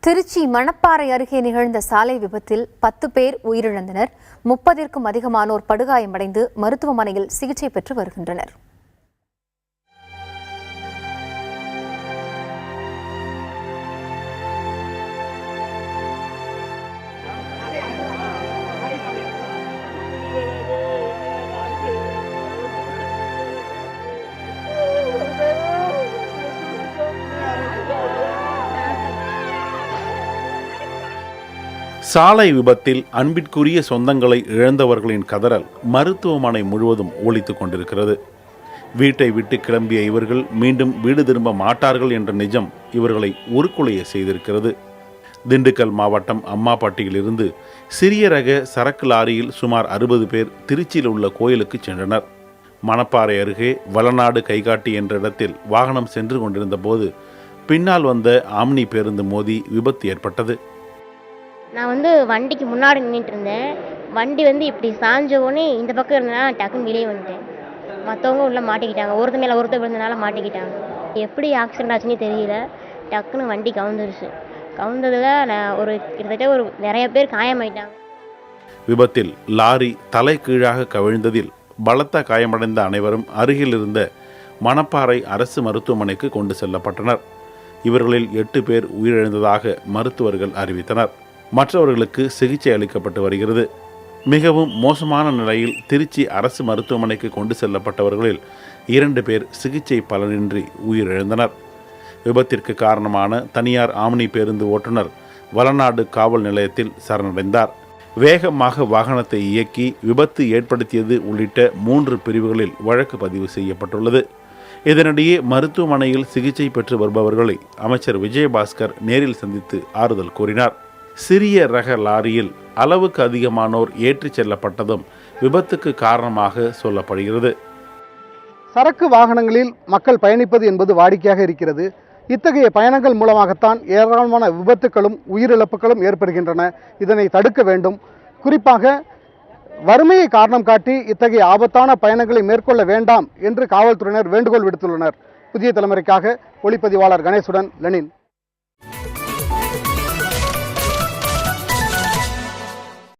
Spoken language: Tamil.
திருச்சி மணப்பாறை அருகே நிகழ்ந்த சாலை விபத்தில் 10 பேர் உயிரிழந்தனர். 30ற்கும் அதிகமானோர் படுகாயமடைந்து மருத்துவமனையில் சிகிச்சை பெற்று வருகின்றனர். சாலை விபத்தில் அன்பிற்குரிய சொந்தங்களை இழந்தவர்களின் கதறல் மருத்துவமனை முழுவதும் ஒலித்துக் கொண்டிருக்கிறது. வீட்டை விட்டு கிளம்பிய இவர்கள் மீண்டும் வீடு திரும்ப மாட்டார்கள் என்ற நிஜம் இவர்களை உருக்குலைய செய்திருக்கிறது. திண்டுக்கல் மாவட்டம் அம்மாப்பட்டியிலிருந்து சிறிய ரக சரக்கு லாரியில் சுமார் 60 பேர் திருச்சியில் உள்ள கோயிலுக்கு சென்றனர். மணப்பாறை அருகே வளநாடு கைகாட்டி என்ற இடத்தில் வாகனம் சென்று கொண்டிருந்த போது பின்னால் வந்த ஆம்னி பேருந்து மோதி விபத்து ஏற்பட்டது. நான் வண்டிக்கு முன்னாடி நின்றுட்டு இருந்தேன். வண்டி இப்படி சாஞ்சோடனே இந்த பக்கம் இருந்தனால டக்குன்னு வெளியே வந்துட்டேன். மற்றவங்க உள்ளே மாட்டிக்கிட்டாங்க. ஒருத்தர் மேலே ஒருத்தர் விழுந்தனால மாட்டிக்கிட்டாங்க. எப்படி ஆக்சிடென்ட் ஆச்சுன்னு தெரியல. டக்குன்னு வண்டி கவுந்துருச்சு. கவுந்ததில் கிட்டத்தட்ட நிறைய பேர் காயமாயிட்டாங்க. விபத்தில் லாரி தலை கீழாக கவிழ்ந்ததில் பலத்த காயமடைந்த அனைவரும் அருகில் இருந்த மணப்பாறை அரசு மருத்துவமனைக்கு கொண்டு செல்லப்பட்டனர். இவர்களில் 8 பேர் உயிரிழந்ததாக மருத்துவர்கள் அறிவித்தனர். மற்றவர்களுக்கு சிகிச்சை அளிக்கப்பட்டு வருகிறது. மிகவும் மோசமான நிலையில் திருச்சி அரசு மருத்துவமனைக்கு கொண்டு செல்லப்பட்டவர்களில் 2 பேர் சிகிச்சை பலனின்றி உயிரிழந்தனர். விபத்திற்கு காரணமான தனியார் ஆம்னி பேருந்து ஓட்டுநர் வளநாடு காவல் நிலையத்தில் சரணடைந்தார். வேகமாக வாகனத்தை இயக்கி விபத்து ஏற்படுத்தியது உள்ளிட்ட 3 பிரிவுகளில் வழக்கு பதிவு செய்யப்பட்டுள்ளது. இதனிடையே மருத்துவமனையில் சிகிச்சை பெற்று வருபவர்களை அமைச்சர் விஜயபாஸ்கர் நேரில் சந்தித்து ஆறுதல் கூறினார். சிறிய ரக லாரியில் அளவுக்கு அதிகமானோர் ஏற்றிச் செல்லப்பட்டதும் விபத்துக்கு காரணமாக சொல்லப்படுகிறது. சரக்கு வாகனங்களில் மக்கள் பயணிப்பது என்பது வாடிக்கையாக இருக்கிறது. இத்தகைய பயணங்கள் மூலமாகத்தான் ஏராளமான விபத்துகளும் உயிரிழப்புகளும் ஏற்படுகின்றன. இதனை தடுக்க வேண்டும். குறிப்பாக வறுமையை காரணம் காட்டி இத்தகைய ஆபத்தான பயணங்களை மேற்கொள்ள வேண்டாம் என்று காவல்துறையினர் வேண்டுகோள் விடுத்துள்ளனர். புதிய தலைமுறைக்காக ஒளிப்பதிவாளர் கணேசுடன் லெனின்.